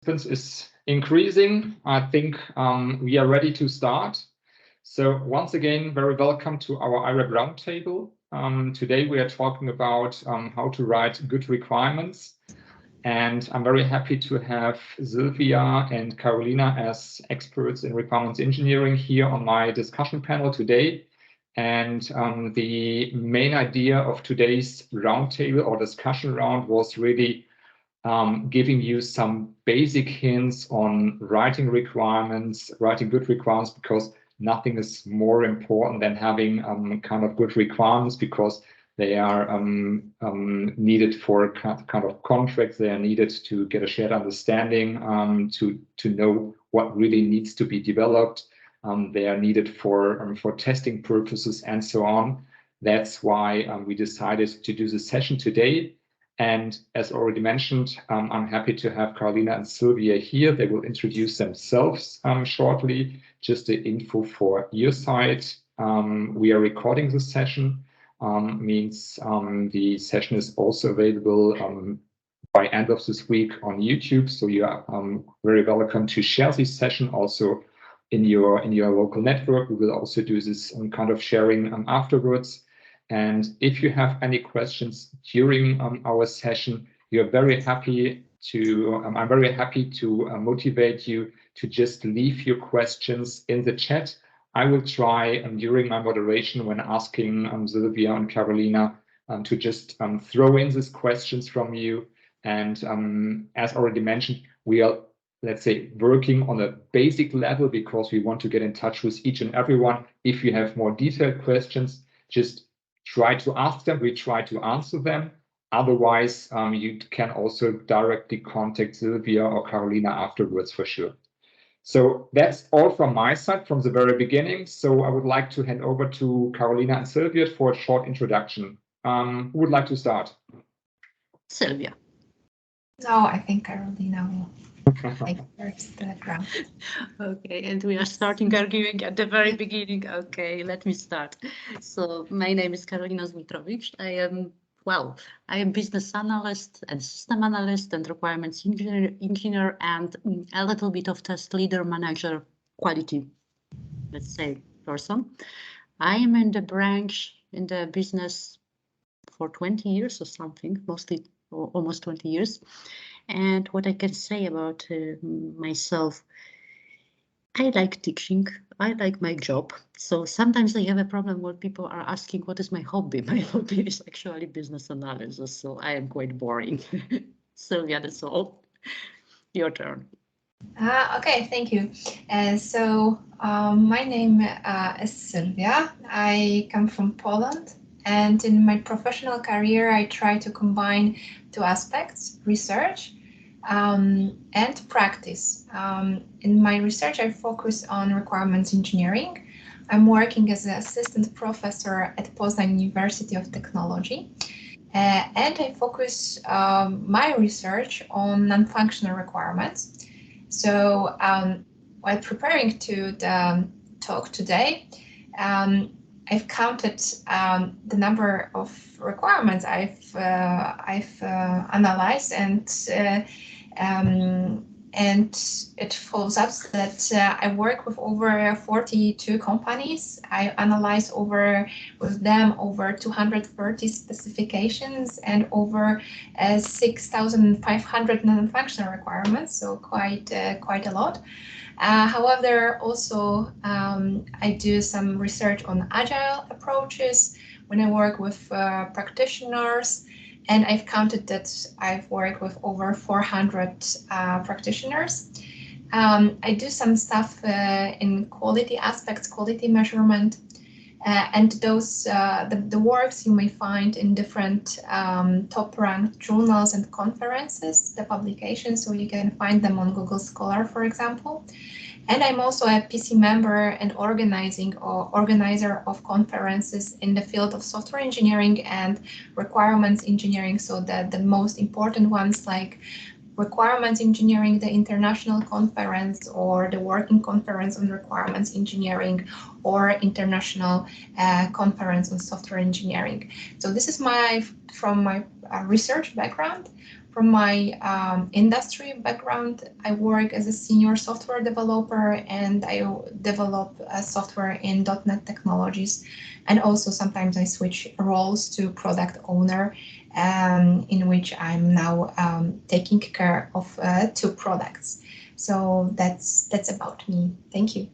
is increasing. I think we are ready to start. So once again, very welcome to our IREB Roundtable. Today we are talking about how to write good requirements. And I'm very happy to have Sylwia and Karolina as experts in requirements engineering here on my discussion panel today. And the main idea of today's roundtable or discussion round was really giving you some basic hints on writing requirements, writing good requirements, because nothing is more important than having kind of good requirements, because they are needed for kind of contracts. They are needed to get a shared understanding, to know what really needs to be developed. They are needed for testing purposes and so on. That's why we decided to do this session today. And as already mentioned, I'm happy to have Karolina and Sylwia here. They will introduce themselves shortly. Just the info for your side. We are recording this session. Means the session is also available by end of this week on YouTube. So you are very welcome to share this session also in your local network. We will also do this kind of sharing afterwards. And if you have any questions during our session, you're very happy to. I'm very happy to motivate you to just leave your questions in the chat. I will try during my moderation, when asking Sylwia and Karolina, to just throw in these questions from you. And as already mentioned, we are, let's say, working on a basic level because we want to get in touch with each and everyone. If you have more detailed questions, just try to ask them. We try to answer them. Otherwise, you can also directly contact Sylwia or Karolina afterwards for sure. So that's all from my side from the very beginning. So I would like to hand over to Karolina and Sylwia for a short introduction. Who would like to start? Sylwia. No, I think Karolina will take first the ground. Okay, and we are starting arguing at the very beginning. Okay, let me start. So my name is Karolina Zmitrowicz. I am business analyst and system analyst and requirements engineer and a little bit of test leader, manager, quality, let's say, person. I am in the branch, in the business for 20 years or something, mostly or almost 20 years. And what I can say about myself, I like teaching. I like my job. So sometimes I have a problem when people are asking what is my hobby. My hobby is actually business analysis. So I am quite boring. Sylwia, that's all. Your turn. Okay, thank you. My name is Sylwia. I come from Poland. And in my professional career, I try to combine two aspects, research and practice. In my research, I focus on requirements engineering. I'm working as an assistant professor at Poznań University of Technology. And I focus my research on non-functional requirements. So while preparing to the talk today, I've counted the number of requirements I've analyzed, and it follows up that I work with over 42 companies. I analyze with them over 230 specifications and over 6,500 non-functional requirements, so quite a lot. However, also I do some research on agile approaches when I work with practitioners, and I've counted that I've worked with over 400 practitioners. I do some stuff in quality aspects, quality measurement, and those the works you may find in different top-ranked journals and conferences, the publications, so you can find them on Google Scholar, for example. And I'm also a PC member and organizer of conferences in the field of software engineering and requirements engineering. So the most important ones like requirements engineering, the international conference or the working conference on requirements engineering, or international conference on software engineering. So this is from my research background. From my industry background, I work as a senior software developer, and I develop software in .NET technologies. And also sometimes I switch roles to product owner, in which I'm now taking care of 2 products. So that's about me. Thank you.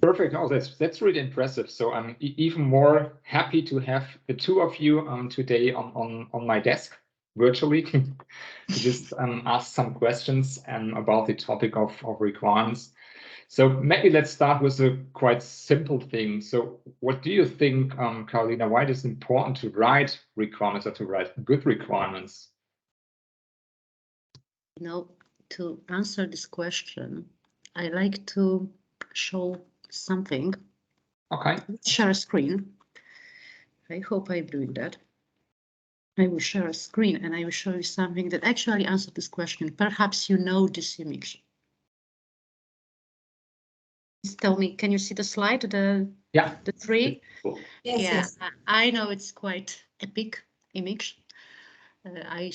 Perfect. Oh, that's really impressive. So I'm even more happy to have the 2 of you today on my desk virtually to just ask some questions about the topic of requirements. So maybe let's start with a quite simple thing. So what do you think, Karolina, why it is important to write requirements or to write good requirements? To answer this question, I like to show something. Okay. Share a screen. I hope I'm doing that. I will share a screen and I will show you something that actually answers this question. Perhaps you know this image. Please tell me, can you see the slide? The tree? Yes, yeah, yes. I know it's quite epic image. I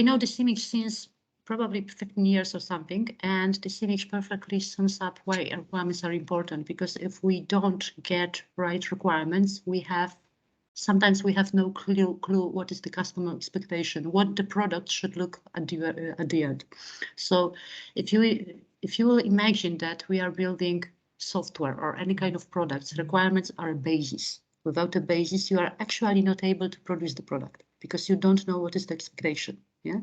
know this image since probably 15 years or something, and this image perfectly sums up why requirements are important, because if we don't get right requirements, sometimes we have no clue what is the customer expectation, what the product should look at the end. So if you will imagine that we are building software or any kind of products, requirements are a basis. Without a basis, you are actually not able to produce the product because you don't know what is the expectation. Yeah.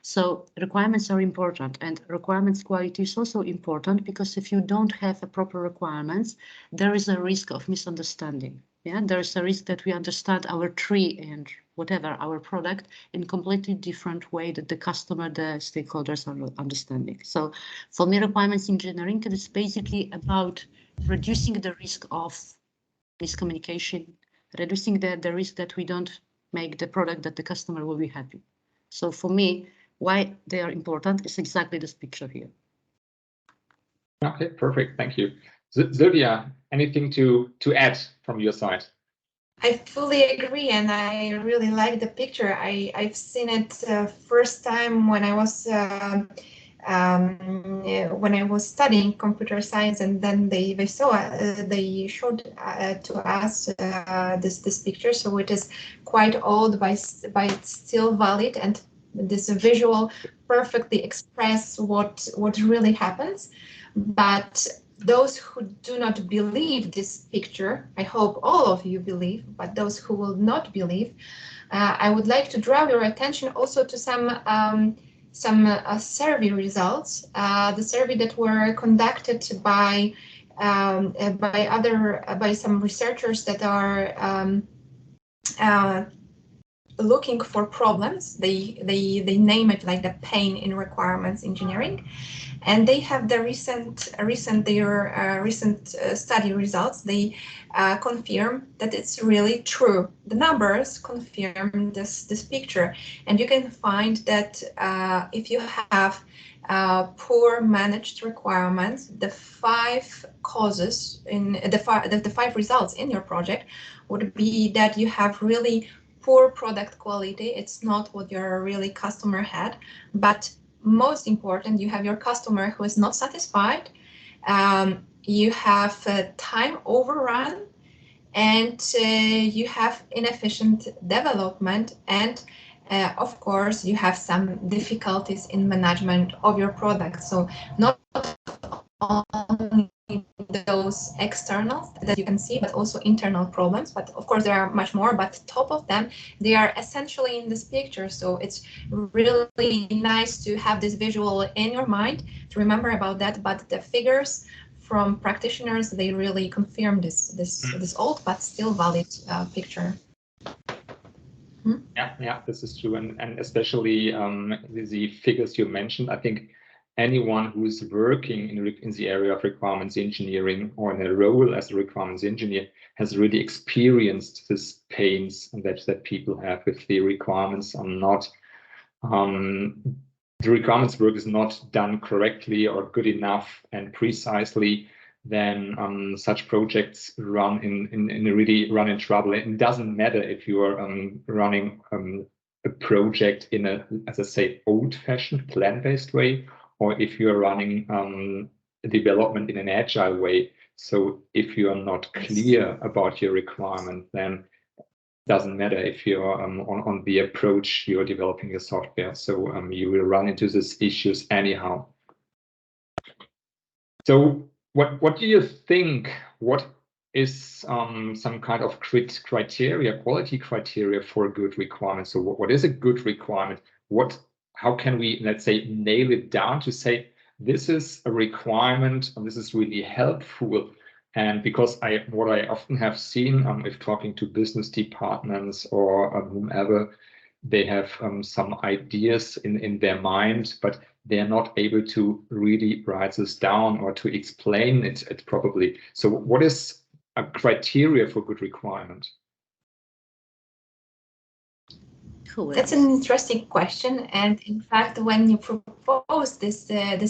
So requirements are important, and requirements quality is also important, because if you don't have a proper requirements, there is a risk of misunderstanding. Yeah, there is a risk that we understand our tree and whatever our product in completely different way that the customer, the stakeholders are understanding. So for me, requirements engineering is basically about reducing the risk of miscommunication, reducing the risk that we don't make the product that the customer will be happy. So for me, why they are important is exactly this picture here. Okay, perfect. Thank you. Sylvia, anything to add from your side? I fully agree, and I really like the picture. I've seen it first time when I was studying computer science, and then they showed to us this picture. So it is quite old, but it's still valid, and this visual perfectly express what really happens. But those who do not believe this picture, I hope all of you believe, but those who will not believe, I would like to draw your attention also to some survey results. The survey that were conducted by some researchers that are looking for problems. They name it like the pain in requirements engineering, and they have the recent study results. They confirm that it's really true. The numbers confirm this picture, and you can find that if you have poor managed requirements, the 5 causes in the 5 results in your project would be that you have really poor product quality. It's not what your really customer had, but most important, you have your customer who is not satisfied. You have time overrun, and you have inefficient development, and of course you have some difficulties in management of your product. So not only those externals that you can see, but also internal problems. But of course there are much more, but top of them, they are essentially in this picture. So it's really nice to have this visual in your mind, to remember about that. But the figures from practitioners, they really confirm this old but still valid picture. Yeah, this is true, and especially the figures you mentioned. I think anyone who is working in the area of requirements engineering or in a role as a requirements engineer has really experienced this pains that people have with the requirements are not the requirements work is not done correctly or good enough and precisely, then such projects run in trouble. It doesn't matter if you are running a project in a, as I say, old-fashioned plan-based way, or if you are running development in an agile way. So if you are not clear about your requirement, then it doesn't matter if you're on the approach you're developing your software. So you will run into these issues anyhow. So what do you think? What is some kind of criteria, quality criteria for a good requirement? So what is a good requirement? How can we, let's say, nail it down to say, this is a requirement and this is really helpful? And because what I often have seen, if talking to business departments or whomever, they have some ideas in their mind, but they're not able to really write this down or to explain it properly. So what is a criteria for good requirement? That's an interesting question, and in fact, when you proposed this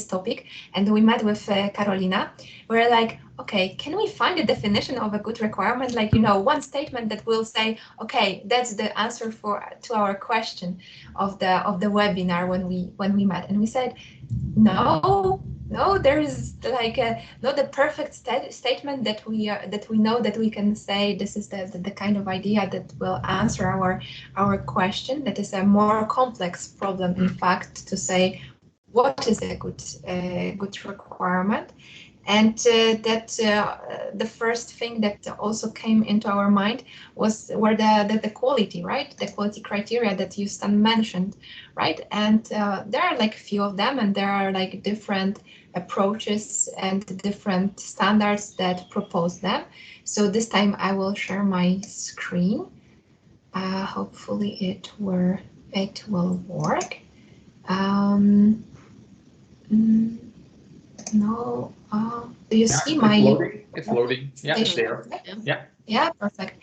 topic, and we met with Karolina, we're like, okay, can we find a definition of a good requirement? Like, one statement that will say, okay, that's the answer to our question of the webinar when we met, and we said, no, there is like not a perfect statement that we know that we can say this is the kind of idea that will answer our question. That is a more complex problem, in fact, to say what is a good requirement. And the first thing that also came into our mind were the quality, right? The quality criteria that you mentioned, right? And there are like a few of them, and there are like different approaches and different standards that propose them. So this time I will share my screen. Hopefully it will work. No. Do you see my? It's loading. Yeah, it's there. Yeah, perfect.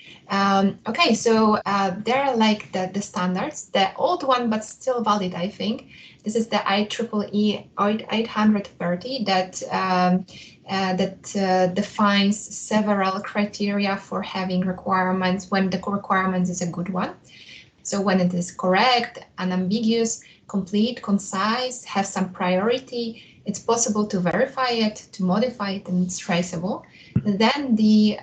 Okay, so there are like the standards, the old one, but still valid, I think. This is the IEEE 830 that defines several criteria for having requirements when the requirement is a good one. So when it is correct, unambiguous, complete, concise, have some priority, it's possible to verify it, to modify it, and it's traceable. And then the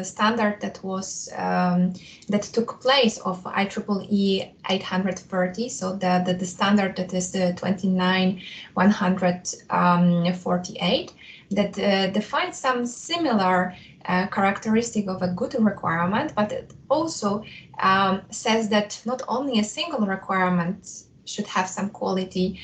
standard that was that took place of IEEE 830, so the standard that is the 29148, that defines some similar characteristic of a good requirement, but it also says that not only a single requirement should have some quality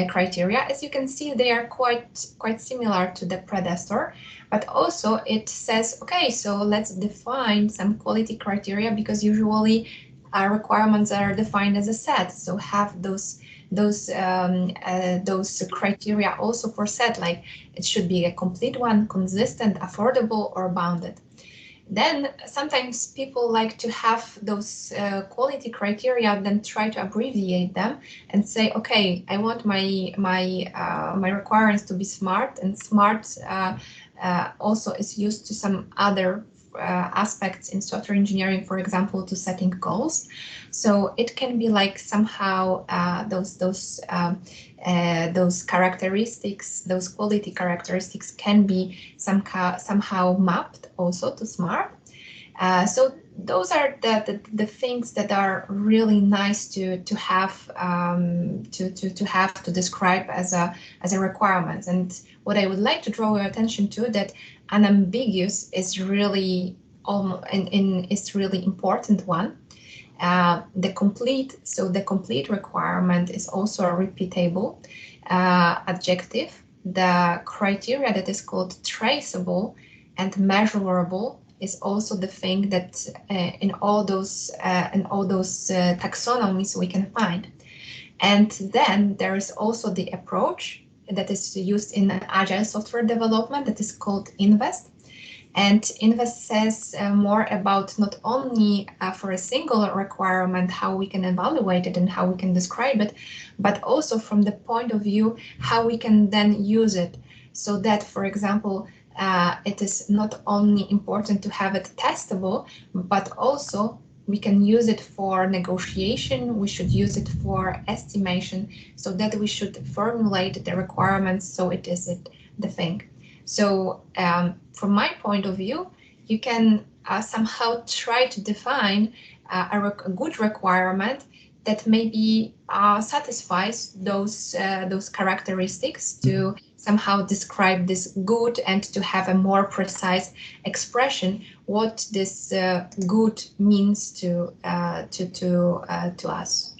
criteria. As you can see, they are quite similar to the predecessor, but also it says, okay, so let's define some quality criteria, because usually our requirements are defined as a set. So have those criteria also for set, like it should be a complete one, consistent, affordable, or bounded. Then sometimes people like to have those quality criteria, then try to abbreviate them and say, okay, I want my requirements to be smart, and smart also is used to some other aspects in software engineering, for example, to setting goals. So it can be like somehow those characteristics, those quality characteristics can be somehow mapped also to smart. So those are the things that are really nice to have to describe as a requirement. And what I would like to draw your attention to, that unambiguous is really is really important one. The complete requirement is also a repeatable adjective. The criteria that is called traceable and measurable is also the thing that in all those taxonomies we can find. And then there is also the approach that is used in agile software development that is called INVEST. And Invest says more about not only for a single requirement, how we can evaluate it and how we can describe it, but also from the point of view, how we can then use it. So that, for example, it is not only important to have it testable, but also we can use it for negotiation, we should use it for estimation, so that we should formulate the requirements so it is the thing. So from my point of view, you can somehow try to define a good requirement that maybe satisfies those characteristics to somehow describe this good and to have a more precise expression what this good means to us.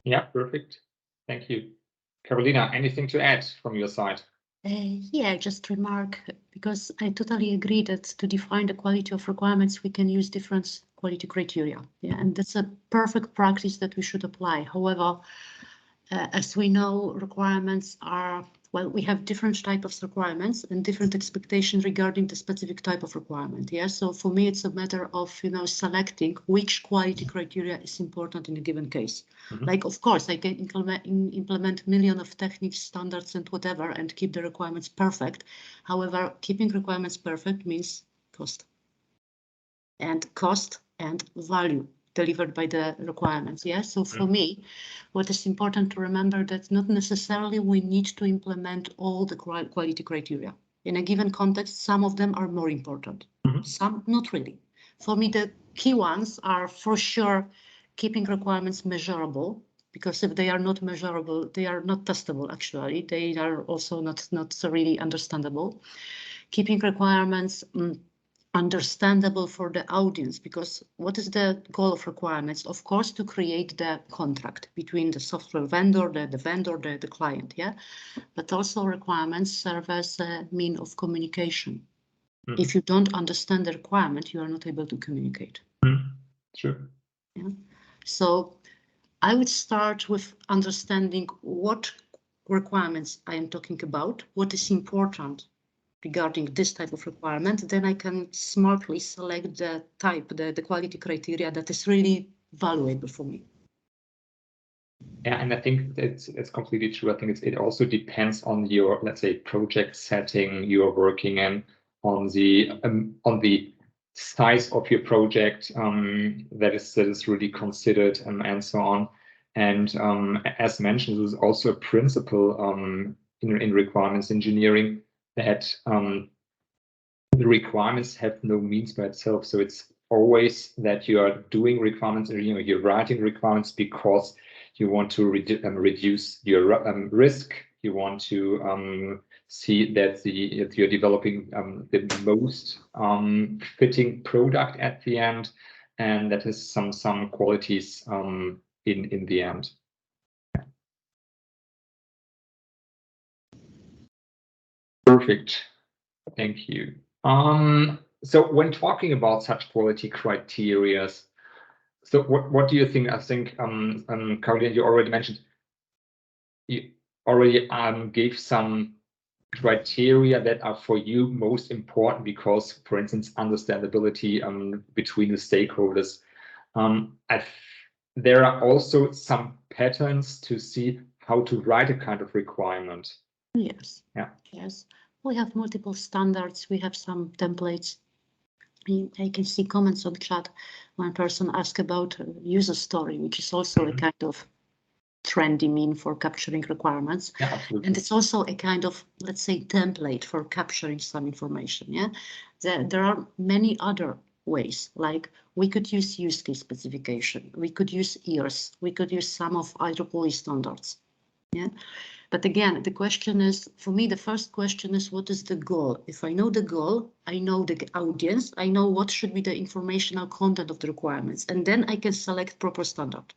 Yeah, perfect. Thank you. Karolina, anything to add from your side? Yeah, just remark, because I totally agree that to define the quality of requirements, we can use different quality criteria. Yeah, and that's a perfect practice that we should apply. However, as we know, requirements are, well, we have different types of requirements and different expectations regarding the specific type of requirement. Yeah, so for me, it's a matter of, selecting which quality criteria is important in a given case. Like, of course, I can implement millions of techniques, standards, and whatever, and keep the requirements perfect. However, keeping requirements perfect means cost. And cost and value delivered by the requirements. Yeah, so for me, what is important to remember that not necessarily we need to implement all the quality criteria. In a given context, some of them are more important, some not really. For me, the key ones are for sure keeping requirements measurable, because if they are not measurable, they are not testable actually. They are also not really understandable. Keeping requirements understandable for the audience, because what is the goal of requirements? Of course, to create the contract between the software vendor, the vendor, the client, yeah? But also requirements serve as a mean of communication. If you don't understand the requirement, you are not able to communicate. Sure. Yeah. So I would start with understanding what requirements I am talking about, what is important regarding this type of requirement, then I can smartly select the type, the quality criteria that is really valuable for me. Yeah, and I think it's completely true. I think it also depends on your, let's say, project setting you are working in, on the size of your project that is really considered, and so on. And as mentioned, there's also a principle in requirements engineering that the requirements have no means by itself. So it's always that you are doing requirements, or you're writing requirements because you want to reduce your risk. You want to see that you're developing the most fitting product at the end, and that is some qualities in the end. Perfect. Thank you. So when talking about such quality criteria, so what do you think? I think Karolina, you already mentioned, you already gave some criteria that are for you most important because, for instance, understandability between the stakeholders. There are also some patterns to see how to write a kind of requirement. Yes. Yeah. Yes. We have multiple standards. We have some templates. I can see comments on chat. One person asked about user story, which is also a kind of trendy mean for capturing requirements. Yeah, absolutely. And it's also a kind of, let's say, template for capturing some information. Yeah, there are many other ways, like we could use use case specification, we could use IRES, we could use some of IEEE standards. Yeah, but again, the question is, for me, the first question is, what is the goal? If I know the goal, I know the audience, I know what should be the informational content of the requirements, and then I can select proper standard.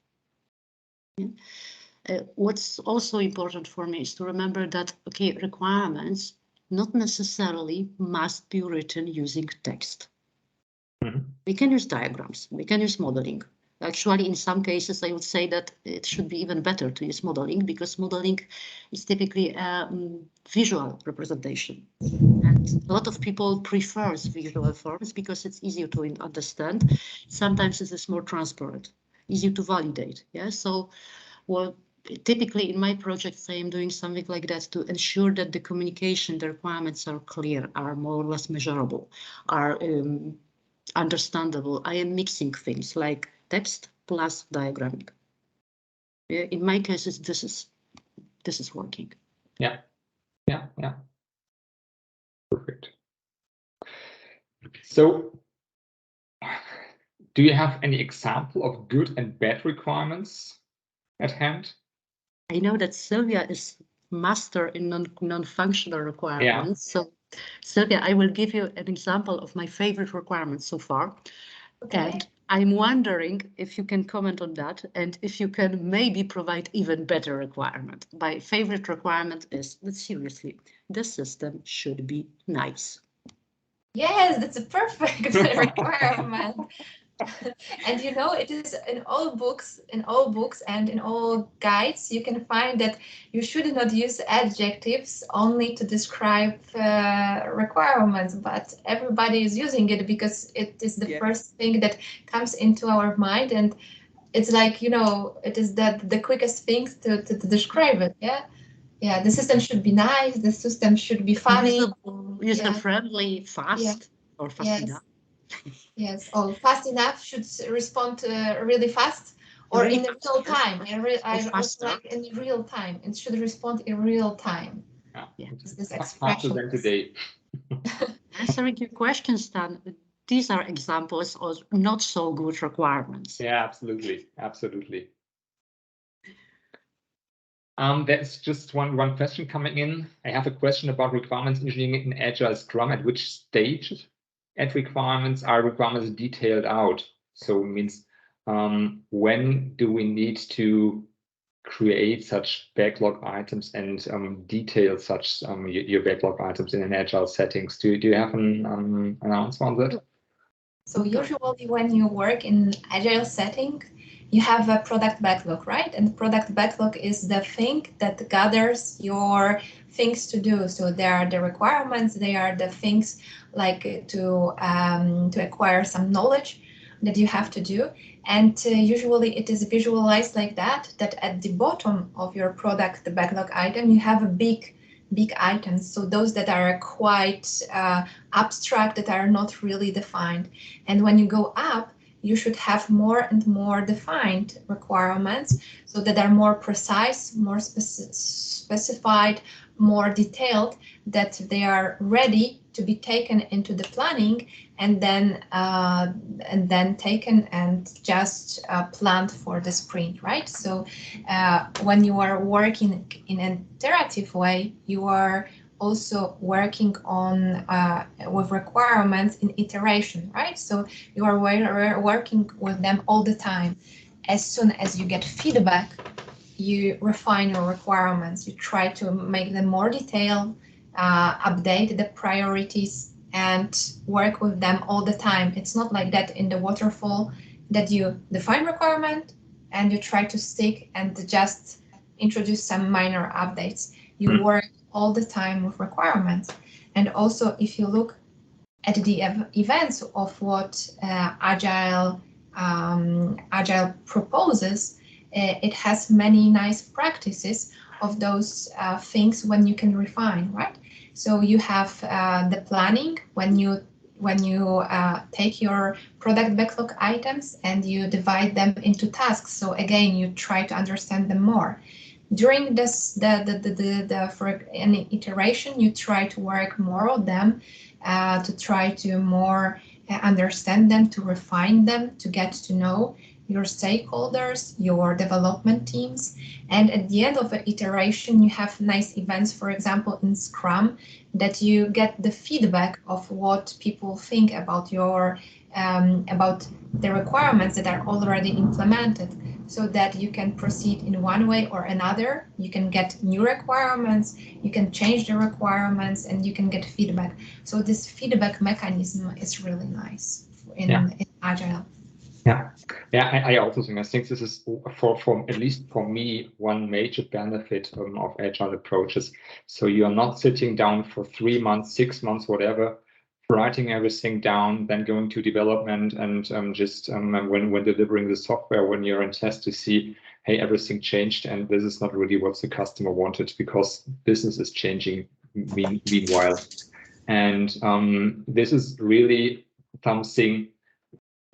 Yeah. What's also important for me is to remember that, okay, requirements not necessarily must be written using text. We can use diagrams, we can use modeling. Actually, in some cases, I would say that it should be even better to use modeling, because modeling is typically a visual representation. And a lot of people prefer visual forms because it's easier to understand. Sometimes it is more transparent, easier to validate. Yeah. So, well, typically in my projects, I am doing something like that to ensure that the communication, the requirements are clear, are more or less measurable, are understandable. I am mixing things like text plus diagramming. Yeah, in my cases, this is working. Yeah. Perfect. So, do you have any example of good and bad requirements at hand? I know that Sylvia is master in non-functional requirements. Yeah. So, Sylvia, I will give you an example of my favorite requirements so far. Okay. And I'm wondering if you can comment on that, and if you can maybe provide even better requirement. My favorite requirement is that, seriously, the system should be nice. Yes, that's a perfect requirement. And you know, it is in all books and in all guides, you can find that you should not use adjectives only to describe requirements, but everybody is using it because it is the first thing that comes into our mind, and it's like, you know, it is the quickest thing to describe it. Yeah, the system should be nice, the system should be funny, user-friendly, fast, or fast enough. Yes, or fast enough should respond really fast, or in real time. I also like in real time. It should respond in real time. Yeah. This faster than today. Answering your question, Stan, these are examples of not so good requirements. Yeah, absolutely. There's just one question coming in. I have a question about requirements engineering in Agile Scrum. At which stage at requirements are requirements detailed out? So it means when do we need to create such backlog items and detail such your backlog items in an Agile settings? Do you have an answer on that? So usually when you work in Agile setting, you have a product backlog, right? And product backlog is the thing that gathers your things to do. So there are the requirements, they are the things like to acquire some knowledge that you have to do. And usually it is visualized like that at the bottom of your product backlog item, you have a big items. So those that are quite abstract, that are not really defined. And when you go up, you should have more and more defined requirements, so that are more precise, more specified, more detailed, that they are ready to be taken into the planning and then taken and just planned for the sprint, right? So when you are working in an iterative way, you are also working on with requirements in iteration, right? So you are working with them all the time. As soon as you get feedback, you refine your requirements. You try to make them more detailed, update the priorities, and work with them all the time. It's not like that in the waterfall, that you define requirement and you try to stick and just introduce some minor updates. You work all the time with requirements. And also, if you look at the events of what Agile proposes, it has many nice practices of those things when you can refine, right? So you have the planning when you take your product backlog items and you divide them into tasks. So again, you try to understand them more. During this, for any iteration, you try to work more on them, to try to more understand them, to refine them, to get to know your stakeholders, your development teams. And at the end of the iteration, you have nice events, for example, in Scrum, that you get the feedback of what people think about your about the requirements that are already implemented, so that you can proceed in one way or another. You can get new requirements, you can change the requirements, and you can get feedback. So this feedback mechanism is really nice in Agile. Yeah. Yeah, I also think this is for at least for me one major benefit of agile approaches. So you are not sitting down for 3 months, 6 months, whatever, writing everything down, then going to development and just when delivering the software, when you're in test to see, hey, everything changed and this is not really what the customer wanted because business is changing meanwhile. And this is really something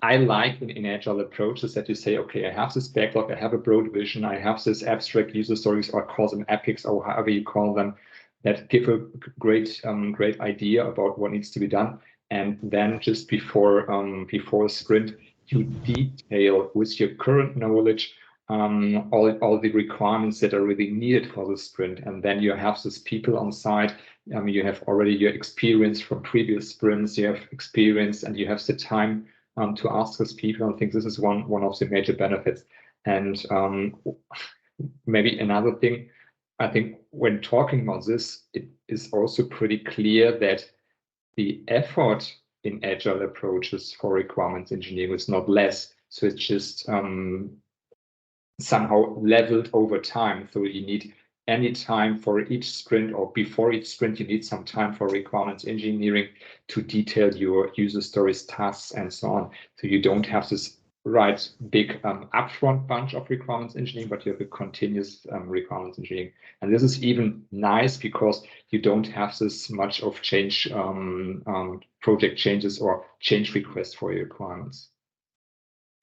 I like in agile approaches, that you say, okay, I have this backlog, I have a broad vision, I have this abstract user stories, or call them epics, or however you call them, that give a great idea about what needs to be done. And then just before a sprint, you detail with your current knowledge all the requirements that are really needed for the sprint. And then you have these people on site. You have already your experience from previous sprints. You have experience, and you have the time to ask those people. I think this is one of the major benefits. And maybe another thing, I think when talking about this, it is also pretty clear that the effort in agile approaches for requirements engineering is not less. So it's just somehow leveled over time. So you need any time for each sprint, or before each sprint, you need some time for requirements engineering to detail your user stories, tasks, and so on. So you don't have this big upfront bunch of requirements engineering, but you have a continuous requirements engineering. And this is even nice because you don't have this much of change, project changes or change requests for your requirements.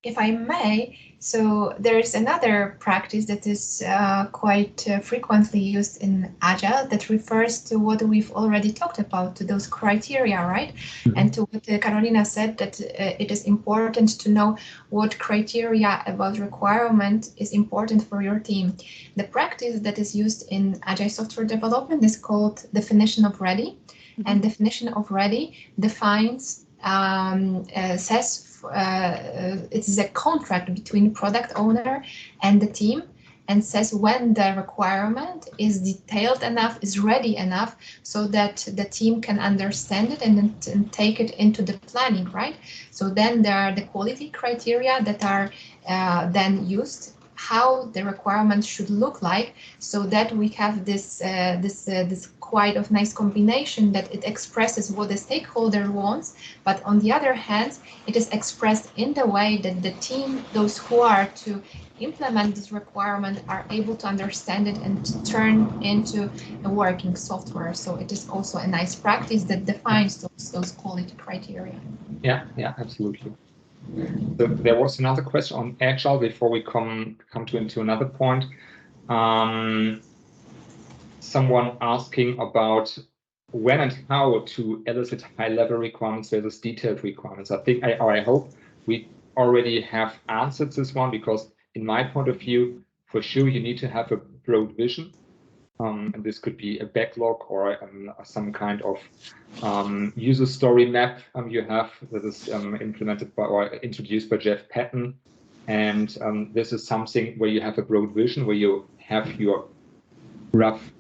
If I may, so there's another practice that is quite frequently used in Agile that refers to what we've already talked about, to those criteria, right? Mm-hmm. And to what Karolina said, that it is important to know what criteria about requirement is important for your team. The practice that is used in Agile software development is called definition of ready. Mm-hmm. And definition of ready defines, says, it is a contract between product owner and the team, and says when the requirement is detailed enough, is ready enough, so that the team can understand it and take it into the planning, right? So then there are the quality criteria that are then used, how the requirements should look like, so that we have this quite of nice combination that it expresses what the stakeholder wants, but on the other hand, it is expressed in the way that the team, those who are to implement this requirement, are able to understand it and to turn into a working software. So it is also a nice practice that defines those quality criteria. Yeah, absolutely. So there was another question on Agile before we come into another point. Someone asking about when and how to elicit high-level requirements versus detailed requirements. I think, I hope we already have answered this one, because in my point of view, for sure, you need to have a broad vision. And this could be a backlog or some kind of user story map you have that is implemented by or introduced by Jeff Patton. And this is something where you have a broad vision, where you have your rough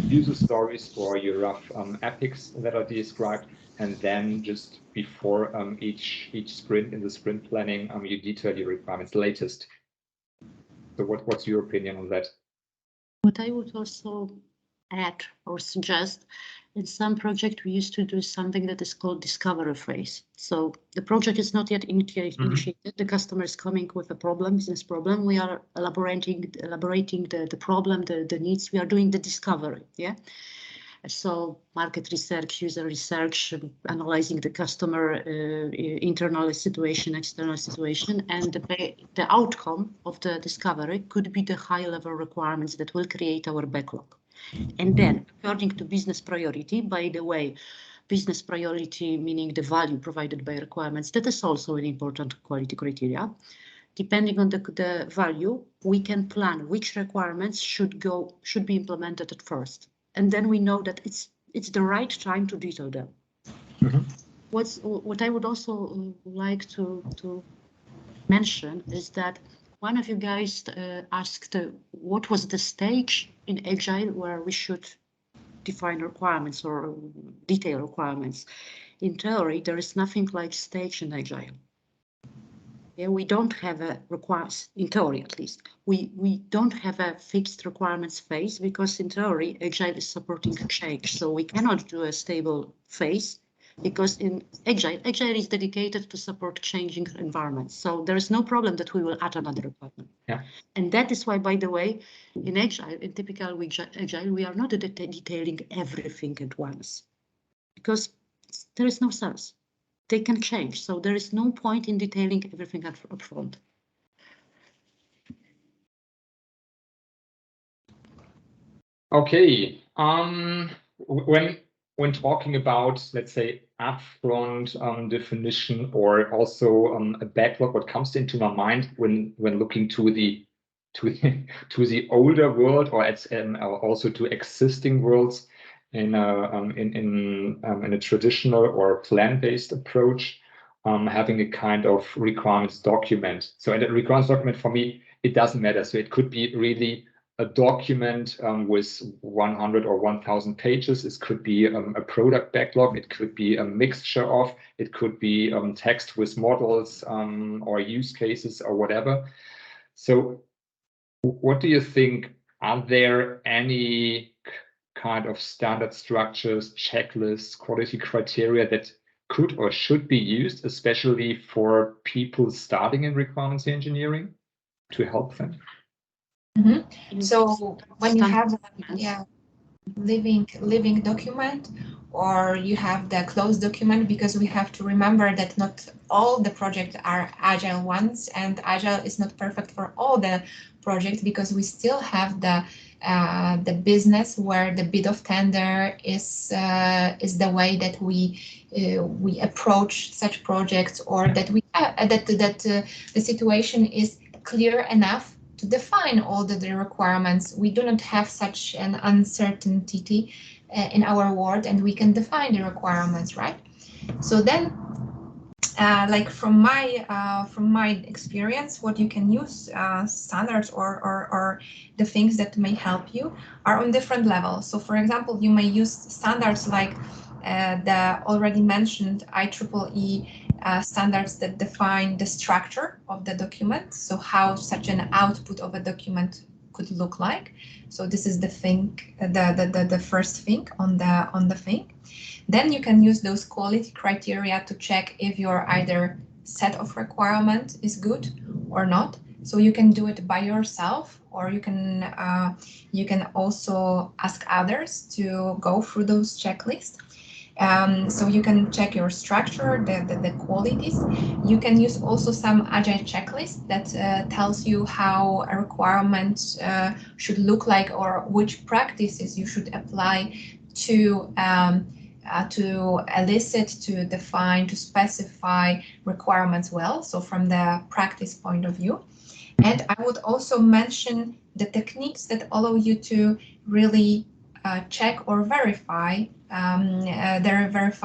user stories or your rough epics that are described, and then just before each sprint in the sprint planning, you detail your requirements latest. So what's your opinion on that? What I would also add or suggest, in some project we used to do something that is called discovery phase. So the project is not yet initiated. The customer is coming with a problem, business problem. We are elaborating the problem, the needs. We are doing the discovery. Yeah. So market research, user research, analyzing the customer internal situation, external situation, and the outcome of the discovery could be the high-level requirements that will create our backlog. And then, according to business priority, by the way, business priority meaning the value provided by requirements, that is also an important quality criteria. Depending on the value, we can plan which requirements should be implemented at first. And then we know that it's the right time to detail them. Mm-hmm. What I would also like to mention is that one of you guys asked what was the stage in Agile where we should define requirements or detail requirements. In theory, there is nothing like stage in Agile. Yeah, we don't have a requirements, in theory at least, we don't have a fixed requirements phase, because in theory, Agile is supporting change. So we cannot do a stable phase, because in Agile is dedicated to support changing environments. So there is no problem that we will add another requirement. Yeah. And that is why, by the way, in Agile, in typical Agile, we are not detailing everything at once, because there is no sense. They can change, so there is no point in detailing everything up front. Okay. When talking about, let's say, upfront definition, or also a backlog, what comes into my mind when looking to the older world, or also to existing worlds in a traditional or plan-based approach, having a kind of requirements document. So in a requirements document, for me, it doesn't matter. So it could be really a document with 100 or 1,000 pages. It could be a product backlog. It could be a mixture of. It could be text with models or use cases or whatever. So what do you think? Are there any kind of standard structures, checklists, quality criteria that could or should be used, especially for people starting in requirements engineering, to help them? Mm-hmm. So when you have living document, or you have the closed document, because we have to remember that not all the projects are agile ones, and agile is not perfect for all the projects, because we still have the business where the bid of tender is the way that we approach such projects, or that the situation is clear enough to define all the requirements. We do not have such an uncertainty in our world, and we can define the requirements, right? So then, like from my experience, what you can use standards or the things that may help you are on different levels. So for example, you may use standards like the already mentioned IEEE standards that define the structure of the document, so how such an output of a document could look like. So this is the thing, the first thing on the thing. Then you can use those quality criteria to check if your either set of requirements is good or not. So you can do it by yourself, or you can also ask others to go through those checklists. So you can check your structure, the qualities. You can use also some agile checklist that tells you how a requirement should look like, or which practices you should apply to elicit, to define, to specify requirements well. So from the practice point of view. And I would also mention the techniques that allow you to really check or verify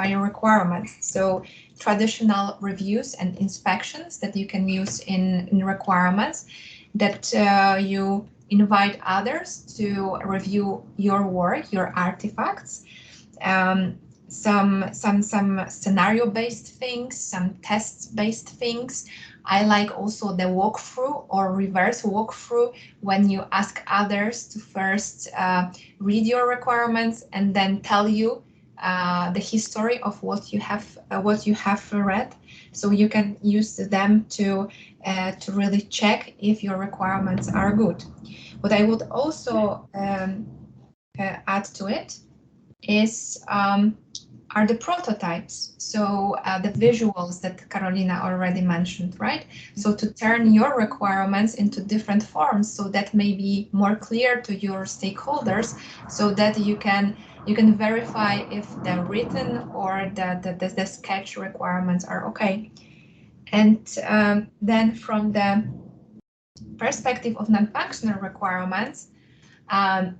your requirements. So traditional reviews and inspections that you can use in requirements, that you invite others to review your work, your artifacts. Some scenario-based things, some tests-based things. I like also the walkthrough or reverse walkthrough, when you ask others to first read your requirements and then tell you the history of what you have read. So you can use them to really check if your requirements are good. What I would also add to it is are the prototypes. So the visuals that Karolina already mentioned, right? So to turn your requirements into different forms, so that may be more clear to your stakeholders, so that you can verify if the written or the sketch requirements are okay. And then from the perspective of non-functional requirements,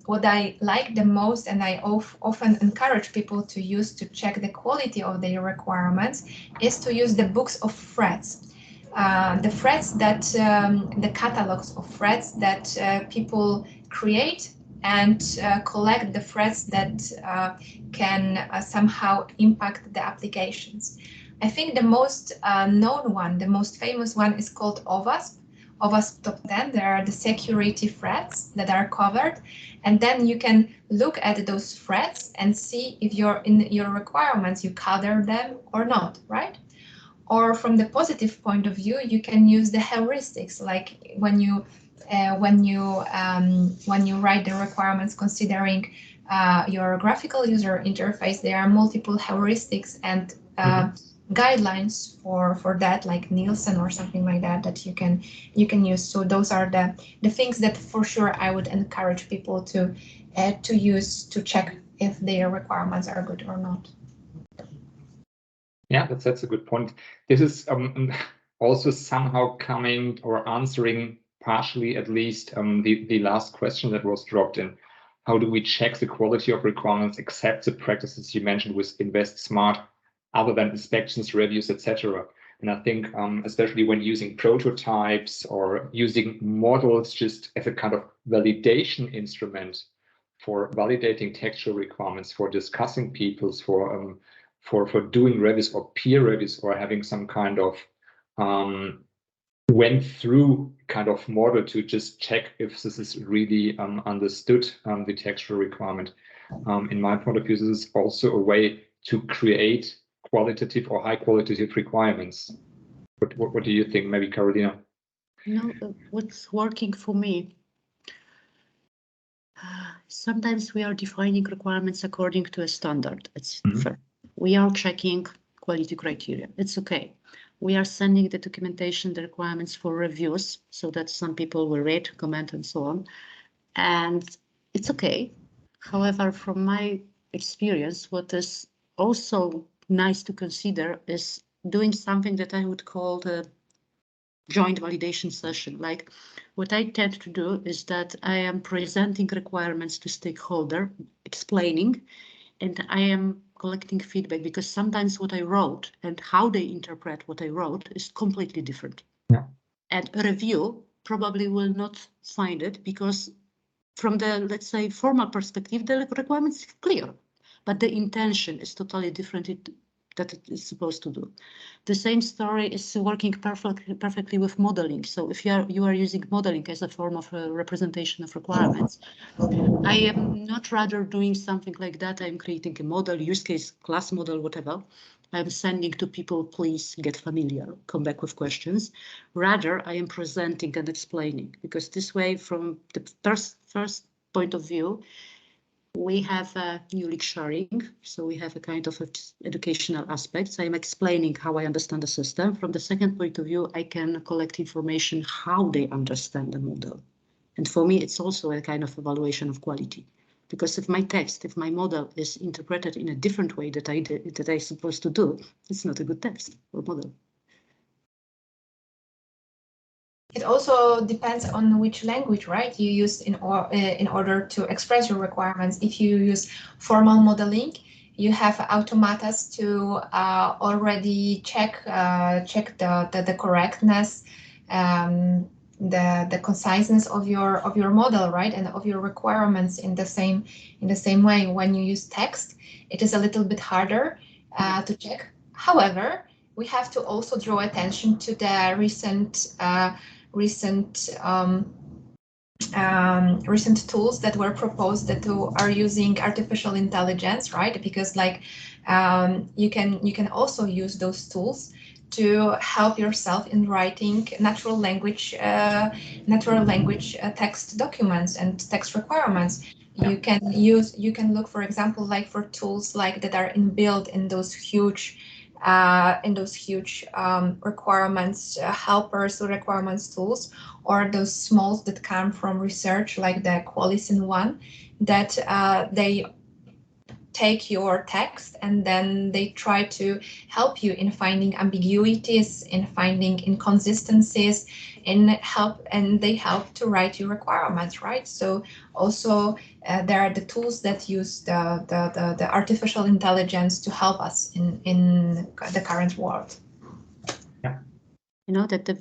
what I like the most, and I often encourage people to use to check the quality of their requirements, is to use the books of threads. The threads that, the catalogs of threads that people create, and collect the threads that can somehow impact the applications. I think the most known one, the most famous one is called OWASP. OWASP Top 10, there are the security threats that are covered. And then you can look at those threats and see if in your requirements, you cover them or not, right? Or from the positive point of view, you can use the heuristics, like when you write the requirements considering your graphical user interface, there are multiple heuristics and guidelines for that, like Nielsen or something like that, that you can use. So those are the things that for sure I would encourage people to use to check if their requirements are good or not. Yeah, that's a good point. This is also somehow coming or answering partially, at least, the last question that was dropped in. How do we check the quality of requirements, except the practices you mentioned with Invest Smart, other than inspections, reviews, etc.? And I think especially when using prototypes or using models just as a kind of validation instrument for validating textual requirements, for discussing people's, for doing reviews or peer reviews, or having some kind of went through kind of model to just check if this is really understood, the textual requirement. In my point of view, this is also a way to create qualitative or high qualitative requirements. What do you think? Maybe Karolina? What's working for me? Sometimes we are defining requirements according to a standard. It's fair. We are checking quality criteria. It's okay. We are sending the documentation, the requirements for reviews, so that some people will read, comment, and so on. And it's okay. However, from my experience, what is also nice to consider is doing something that I would call the joint validation session. Like, what I tend to do is that I am presenting requirements to stakeholder, explaining, and I am collecting feedback, because sometimes what I wrote and how they interpret what I wrote is completely different. Yeah. And a review probably will not find it, because from the, let's say, formal perspective, the requirement is clear, but the intention is totally different that it is supposed to do. The same story is working perfectly with modeling. So if you are using modeling as a form of a representation of requirements, I am not rather doing something like that. I'm creating a model, use case, class model, whatever. I'm sending to people, please get familiar, come back with questions. Rather, I am presenting and explaining, because this way, from the first point of view, we have a knowledge sharing, so we have a kind of educational aspects. I'm explaining how I understand the system. From the second point of view, I can collect information how they understand the model. And for me, it's also a kind of evaluation of quality. Because if my model is interpreted in a different way that I'm supposed to do, it's not a good text or model. It also depends on which language, right, you use in order to express your requirements. If you use formal modeling, you have automatas to already check the correctness, the conciseness of your model, right, and of your requirements in the same way. When you use text, it is a little bit harder to check. However, we have to also draw attention to the recent tools that were proposed that are using artificial intelligence, right? Because like you can also use those tools to help yourself in writing natural language text documents and text requirements. You can look, for example, like for tools like that are inbuilt in those huge requirements helpers or requirements tools, or those smalls that come from research, like the Qualicin one, that they take your text and then they try to help you in finding ambiguities, in finding inconsistencies, and they help to write your requirements, right? So also there are the tools that use the artificial intelligence to help us in the current world. Yeah. You know that the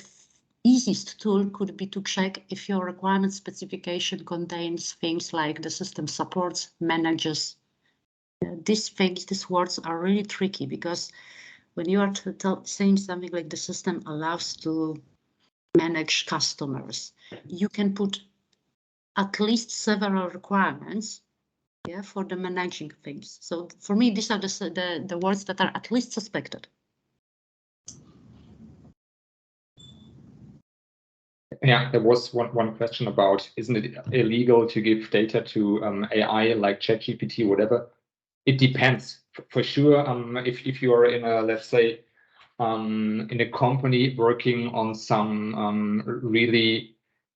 easiest tool could be to check if your requirement specification contains things like the system supports, manages. These words are really tricky, because when you are saying something like the system allows to manage customers, you can put at least several requirements, yeah, for the managing things. So for me, these are the words that are at least suspected. Yeah, there was one question about, isn't it illegal to give data to AI like ChatGPT, whatever? It depends. For sure, if you are in a, let's say, in a company working on some really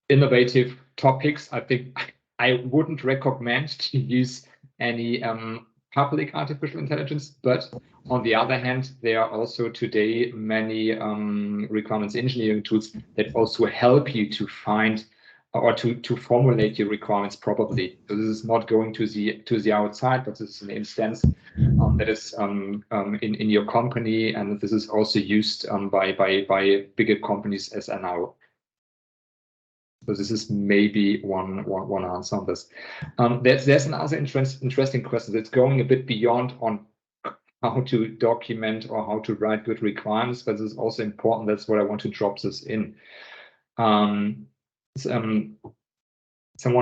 innovative topics, I think I wouldn't recommend to use any public artificial intelligence. But on the other hand, there are also today many requirements engineering tools that also help you to find or to formulate your requirements properly. So this is not going to the outside, but this is an instance that is in your company, and this is also used by bigger companies as are now. So this is maybe one answer on this. There's another interesting question that's going a bit beyond on how to document or how to write good requirements, but this is also important. That's what I want to drop this in. Someone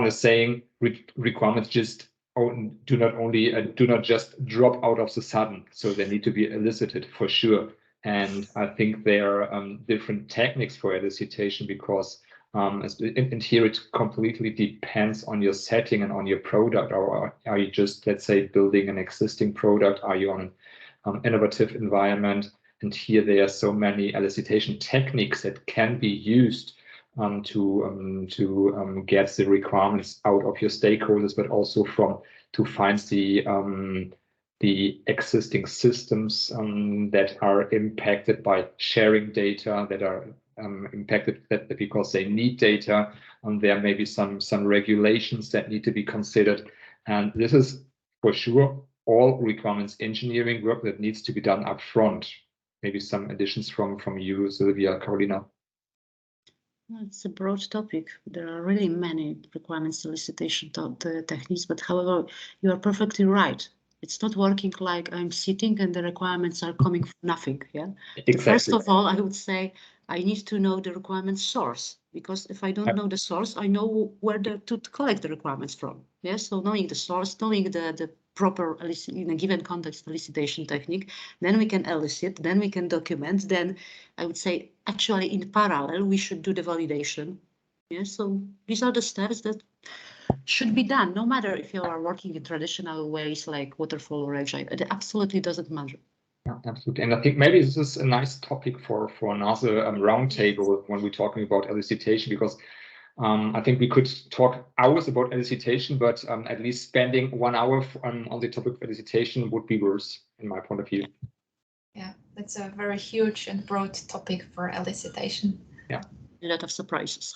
is saying requirements just do not just drop out of the sudden, so they need to be elicited for sure. And I think there are different techniques for elicitation, because and here it completely depends on your setting and on your product. Or are you just, let's say, building an existing product? Are you on an innovative environment? And here there are so many elicitation techniques that can be used to get the requirements out of your stakeholders, but also to find the existing systems that are impacted by sharing data, that are impacted because they need data, and there may be some regulations that need to be considered. And this is for sure all requirements engineering work that needs to be done up front. Maybe some additions from you, Sylvia, Karolina. It's a broad topic. There are really many requirements solicitation techniques, but however, you are perfectly right. It's not working like I'm sitting and the requirements are coming from nothing. Yeah. Exactly. First of all, I would say I need to know the requirement source, because if I don't know the source, I know where to collect the requirements from. Yeah. So knowing the source, knowing the proper in a given context elicitation technique, then we can elicit, then we can document, then I would say actually in parallel we should do the validation. Yeah, so these are the steps that should be done, no matter if you are working in traditional ways like waterfall or agile. It absolutely doesn't matter. Yeah, absolutely. And I think maybe this is a nice topic for another roundtable when we're talking about elicitation, because I think we could talk hours about elicitation, but at least spending 1 hour on the topic of elicitation would be worse, in my point of view. Yeah, that's a very huge and broad topic for elicitation. Yeah, a lot of surprises.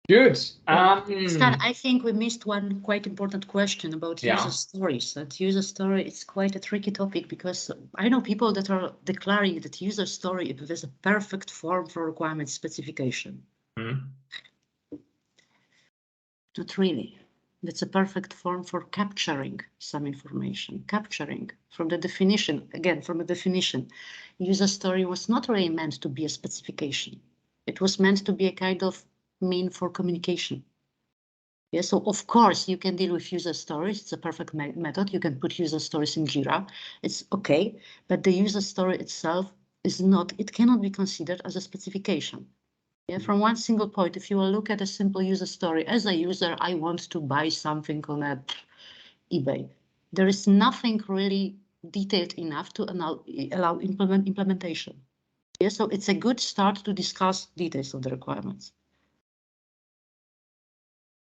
Good. Stan, I think we missed one quite important question about user stories. That user story is quite a tricky topic, because I know people that are declaring that user story is a perfect form for requirement specification. Not really. That's a perfect form for capturing some information. Capturing from the definition, again, from the definition, user story was not really meant to be a specification. It was meant to be a kind of mean for communication. Yeah, so of course you can deal with user stories. It's a perfect method. You can put user stories in Jira. It's okay, but the user story itself is not, it cannot be considered as a specification. Yeah, from one single point, if you will look at a simple user story, as a user, I want to buy something on eBay. There is nothing really detailed enough to allow implementation. Yeah, so it's a good start to discuss details of the requirements.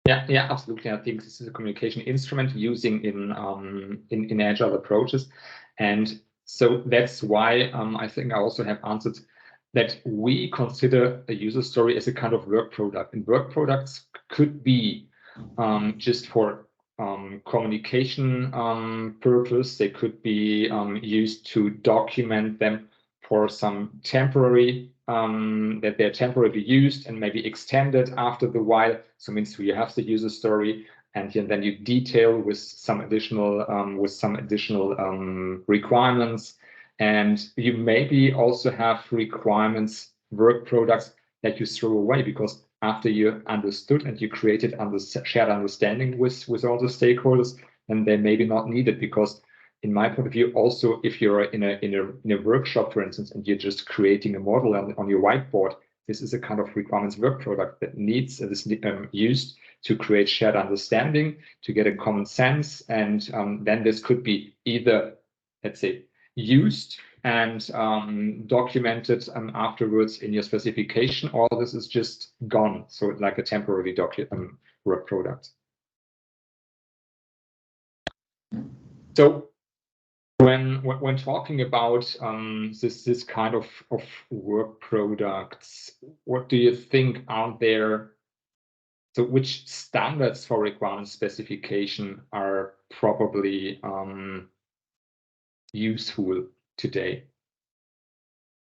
Yeah, absolutely. I think this is a communication instrument using in agile approaches, and so that's why I think I also have answered that we consider a user story as a kind of work product, and work products could be just for communication purpose. They could be used to document them for some temporary, that they're temporarily used and maybe extended after the while. So it means you have the user story, and then you detail with some additional requirements. And you maybe also have requirements, work products that you throw away, because after you understood and you created shared understanding with all the stakeholders, and they maybe not needed, because in my point of view, also, if you're in a workshop, for instance, and you're just creating a model on your whiteboard, this is a kind of requirements work product that needs used to create shared understanding, to get a common sense, and then this could be either, let's say, used and documented afterwards in your specification, or this is just gone, so like a temporary work product. So when talking about this kind of work products, what do you think out there? So which standards for requirement specification are probably useful today?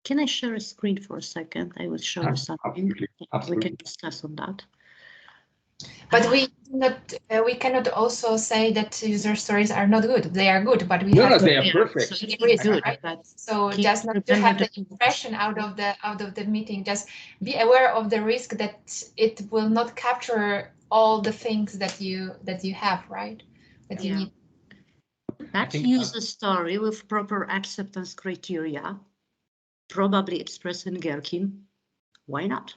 Can I share a screen for a second? I will show you something. Absolutely. We can discuss on that. But we cannot also say that user stories are not good. They are good, but we have they are perfect. So it's good, right? but so just not to have the impression out of the meeting. Just be aware of the risk that it will not capture all the things that you have, right? That you need. That user story with proper acceptance criteria, probably expressed in Gherkin. Why not?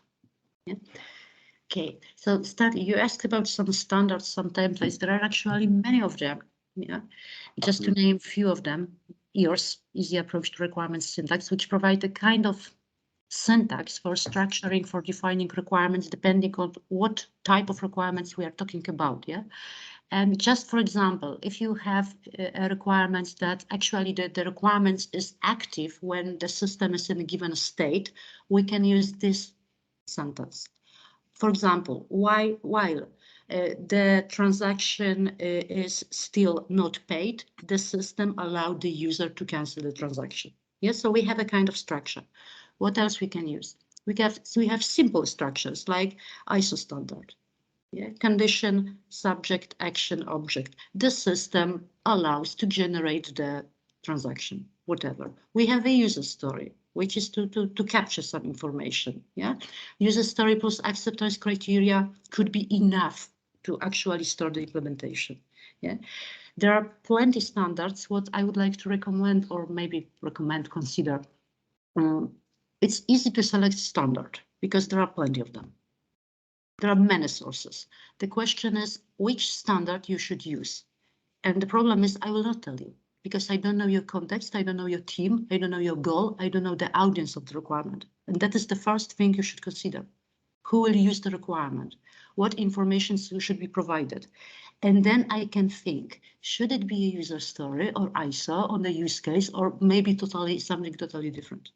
Yeah. Okay, so you asked about some standards, some templates. There are actually many of them. Yeah, just to name a few of them. EARS, Easy Approach to Requirements Syntax, which provide a kind of syntax for structuring, for defining requirements, depending on what type of requirements we are talking about. Yeah, and just for example, if you have a requirements that actually the requirements is active when the system is in a given state, we can use this sentence. For example, while the transaction is still not paid, the system allowed the user to cancel the transaction. Yes, so we have a kind of structure. What else we can use? We have simple structures like ISO standard. Yeah, condition, subject, action, object. The system allows to generate the transaction, whatever. We have a user story, which is to capture some information. Yeah, user story plus acceptance criteria could be enough to actually start the implementation. Yeah, there are plenty standards. What I would like to recommend, or maybe consider, it's easy to select standard because there are plenty of them. There are many sources. The question is which standard you should use. And the problem is I will not tell you, because I don't know your context, I don't know your team, I don't know your goal, I don't know the audience of the requirement. And that is the first thing you should consider. Who will use the requirement? What information should be provided? And then I can think, should it be a user story or ISO on the use case, or maybe something totally different?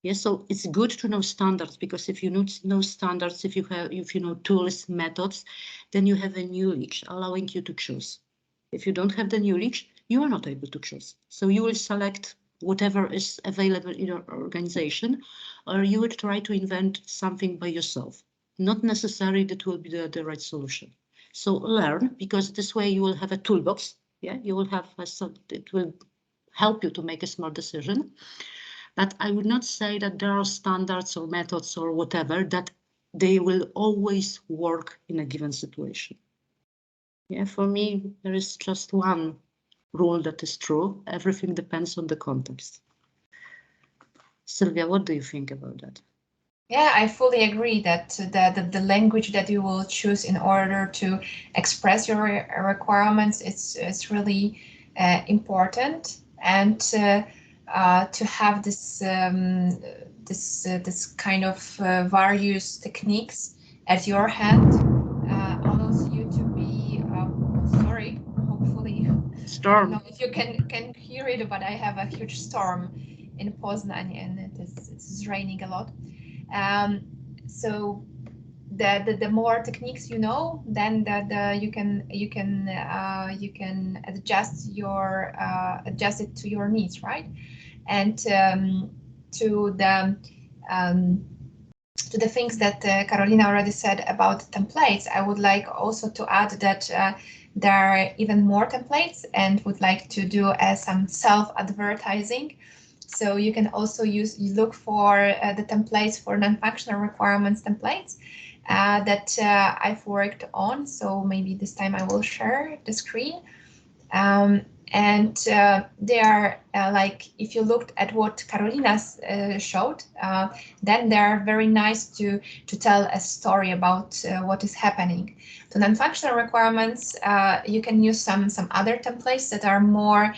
Yes, so it's good to know standards, because if you know standards, if you know tools, methods, then you have a knowledge allowing you to choose. If you don't have the knowledge, you are not able to choose. So you will select whatever is available in your organization, or you will try to invent something by yourself. Not necessarily that will be the right solution. So learn, because this way you will have a toolbox. Yeah, you will have it will help you to make a smart decision. But I would not say that there are standards or methods or whatever that they will always work in a given situation. Yeah, for me, there is just one rule that is true. Everything depends on the context. Sylwia, what do you think about that? Yeah, I fully agree that the language that you will choose in order to express your requirements is really important, and to have this this kind of various techniques at your hand allows you to be sorry, hopefully storm. I don't know if you can hear it, but I have a huge storm in Poznan, and it's raining a lot. So the more techniques you know, then you can adjust it to your needs, right? And to to the things that Karolina already said about templates, I would like also to add that there are even more templates, and would like to do some self-advertising. So you can also look for the templates for non-functional requirements templates that I've worked on. So maybe this time I will share the screen. And they are like, if you looked at what Karolina showed, then they are very nice to tell a story about what is happening. To non-functional requirements, you can use some other templates that are more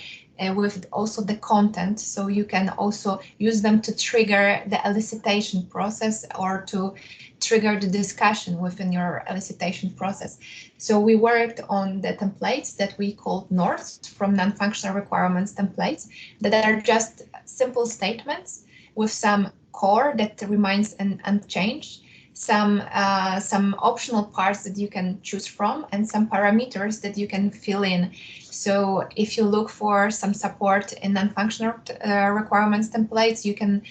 with also the content, so you can also use them to trigger the elicitation process or to trigger the discussion within your elicitation process. So we worked on the templates that we called North from non-functional requirements templates, that are just simple statements with some core that remains unchanged, some optional parts that you can choose from, and some parameters that you can fill in. So if you look for some support in non-functional requirements templates, you can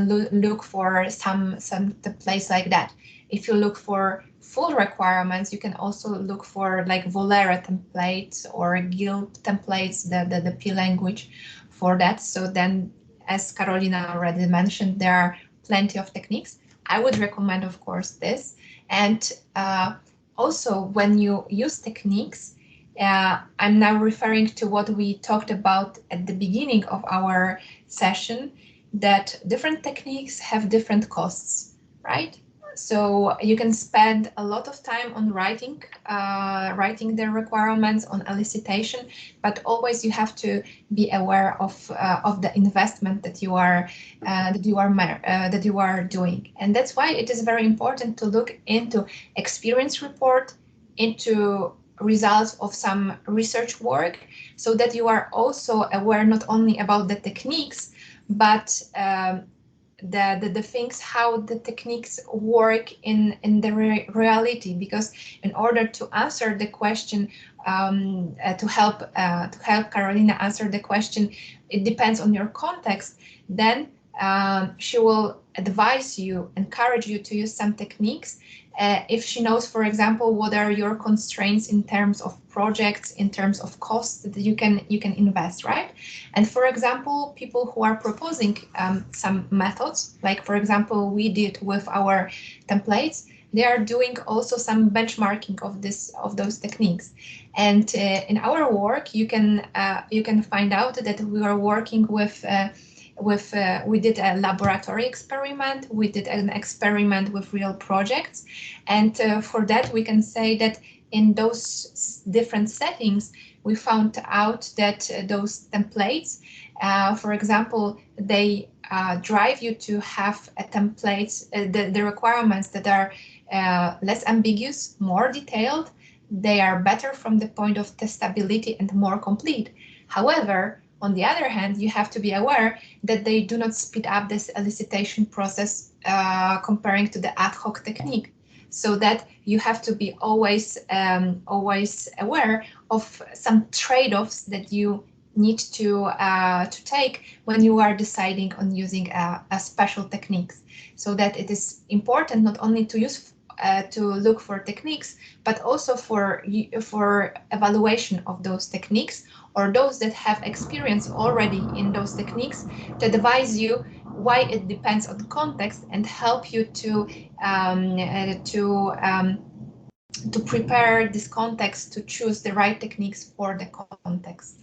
look for some templates like that. If you look for full requirements, you can also look for like Volera templates or GILP templates, the P language for that. So then, as Karolina already mentioned, there are plenty of techniques. I would recommend, of course, this. And also, when you use techniques, I'm now referring to what we talked about at the beginning of our session, that different techniques have different costs, right? So you can spend a lot of time on writing the requirements, on elicitation, but always you have to be aware of the investment that you are doing, and that's why it is very important to look into experience report, into results of some research work, so that you are also aware not only about the techniques, but the things, how the techniques work in the reality. Because in order to answer the question, to help Karolina answer the question, it depends on your context, then she will advise you, encourage you to use some techniques if she knows, for example, what are your constraints in terms of projects, in terms of costs that you can invest, right? And for example, people who are proposing some methods, like for example we did with our templates, they are doing also some benchmarking of those techniques. And in our work, you can find out that we are working with we did a laboratory experiment, we did an experiment with real projects, and for that we can say that in those different settings we found out that those templates, for example, they drive you to have a template, the requirements that are less ambiguous, more detailed, they are better from the point of testability and more complete. However, on the other hand, you have to be aware that they do not speed up this elicitation process comparing to the ad hoc technique. So that you have to be always aware of some trade-offs that you need to take when you are deciding on using a special techniques. So that it is important not only to use to look for techniques, but also for evaluation of those techniques, or those that have experience already in those techniques, to advise you why it depends on the context and help you to prepare this context to choose the right techniques for the context.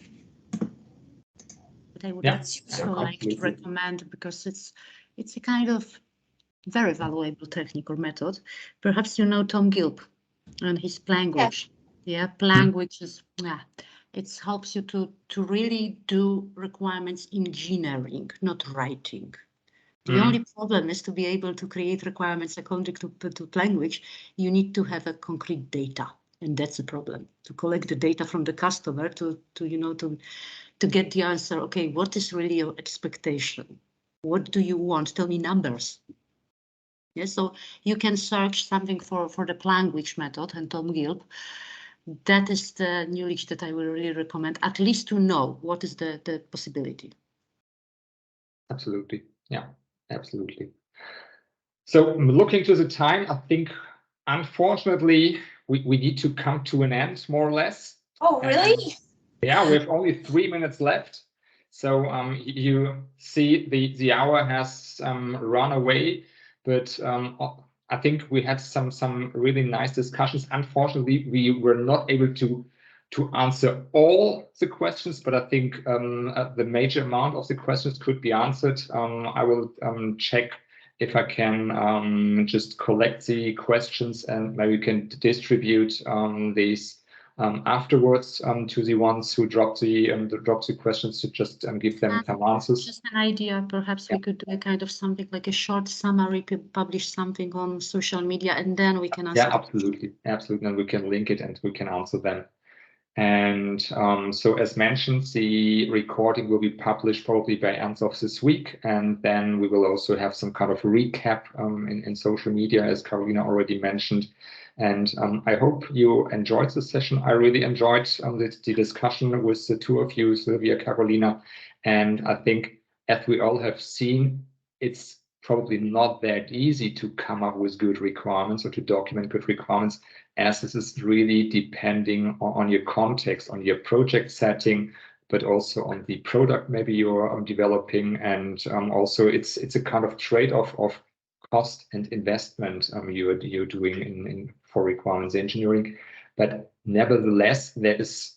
But I would also like to recommend, because it's a kind of very valuable technique or method. Perhaps you know Tom Gilp and his Planguage. Yeah, Planguage is it helps you to really do requirements engineering, not writing. The only problem is to be able to create requirements according to language. You need to have a concrete data, and that's a problem. To collect the data from the customer to get the answer. Okay, what is really your expectation? What do you want? Tell me numbers. Yeah, so you can search something for the Planguage method and Tom Gilp. That is the knowledge that I will really recommend, at least to know what is the possibility. Absolutely. Yeah, absolutely. So looking to the time, I think, unfortunately, we need to come to an end, more or less. Oh, really? Yeah, we have only 3 minutes left. So you see the hour has run away, but I think we had some really nice discussions. Unfortunately, we were not able to answer all the questions, but I think the major amount of the questions could be answered. I will check if I can just collect the questions, and maybe we can distribute these afterwards to the ones who dropped the questions, to just give them some answers. Just an idea, perhaps we could do a kind of something like a short summary, publish something on social media, and then we can answer. Yeah, absolutely, and we can link it and we can answer them. And so, as mentioned, the recording will be published probably by end of this week, and then we will also have some kind of recap in social media, as Karolina already mentioned. And I hope you enjoyed the session. I really enjoyed the discussion with the two of you, Sylvia, Karolina, and I think, as we all have seen, it's probably not that easy to come up with good requirements or to document good requirements, as this is really depending on your context, on your project setting, but also on the product maybe you're developing, and also it's a kind of trade-off of cost and investment you're doing for requirements engineering. But nevertheless, there is,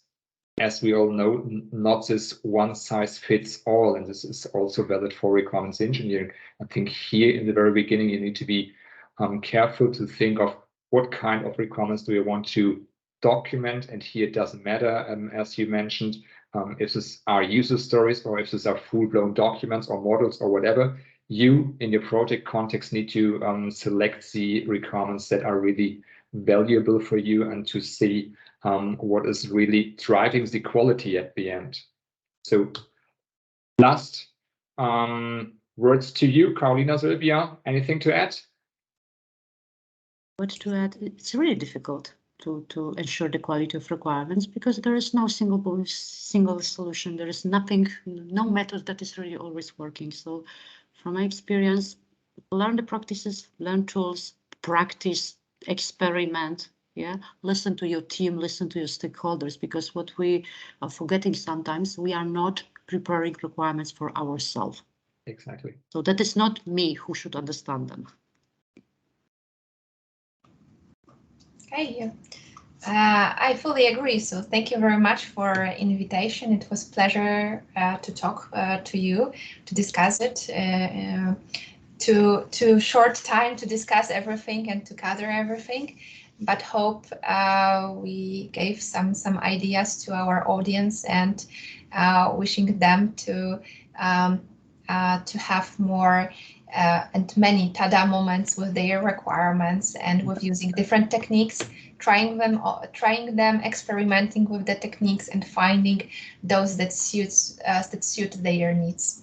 as we all know, not this one size fits all, and this is also valid for requirements engineering. I think here in the very beginning, you need to be careful to think of what kind of requirements do you want to document, and here it doesn't matter, as you mentioned, if this are user stories or if these are full-blown documents or models or whatever. You, in your project context, need to select the requirements that are really valuable for you, and to see what is really driving the quality at the end. So last words to you, Karolina, Sylvia, anything to add? What to add? It's really difficult to ensure the quality of requirements, because there is no single solution. There is nothing, no method that is really always working. So from my experience, learn the practices, learn tools, practice, experiment. Yeah, listen to your team, listen to your stakeholders, because what we are forgetting sometimes, we are not preparing requirements for ourselves. Exactly. So that is not me who should understand them. Okay, I fully agree. So thank you very much for invitation. It was a pleasure to talk to you, to discuss it. Too short time to discuss everything and to gather everything, but hope we gave some ideas to our audience, and wishing them to have more and many tada moments with their requirements, and with using different techniques, trying them, experimenting with the techniques, and finding those that suit their needs.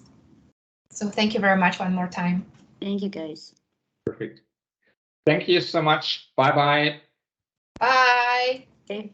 So thank you very much one more time. Thank you, guys. Perfect. Thank you so much. Bye-bye. Bye. Okay.